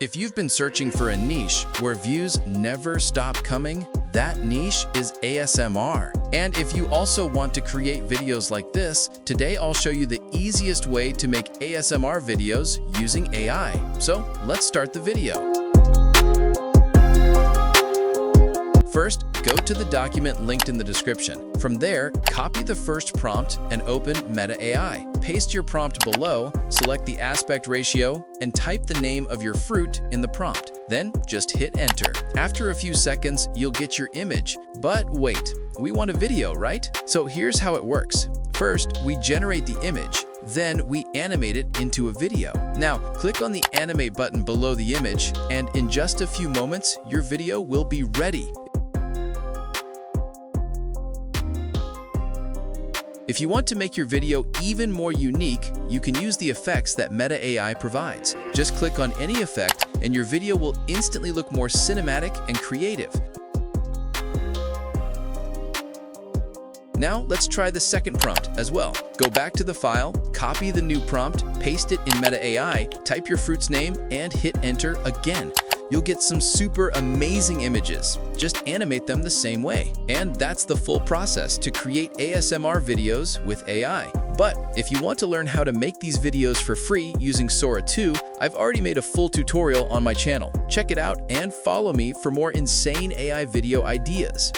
If you've been searching for a niche where views never stop coming, that niche is ASMR. And if you also want to create videos like this, today I'll show you the easiest way to make ASMR videos using AI. So let's start the video. First, go to the document linked in the description. From there, copy the first prompt and open Meta AI. Paste your prompt below, select the aspect ratio, and type the name of your fruit in the prompt. Then just hit enter. After a few seconds, you'll get your image. But wait, we want a video, right? So here's how it works. First, we generate the image. Then we animate it into a video. Now, click on the animate button below the image, and in just a few moments, your video will be ready. If you want to make your video even more unique, you can use the effects that Meta AI provides. Just click on any effect and your video will instantly look more cinematic and creative. Now let's try the second prompt as well. Go back to the file, copy the new prompt, paste it in Meta AI, type your fruit's name, and hit enter again. You'll get some super amazing images. Just animate them the same way. And that's the full process to create ASMR videos with AI. But if you want to learn how to make these videos for free using Sora 2, I've already made a full tutorial on my channel. Check it out and follow me for more insane AI video ideas.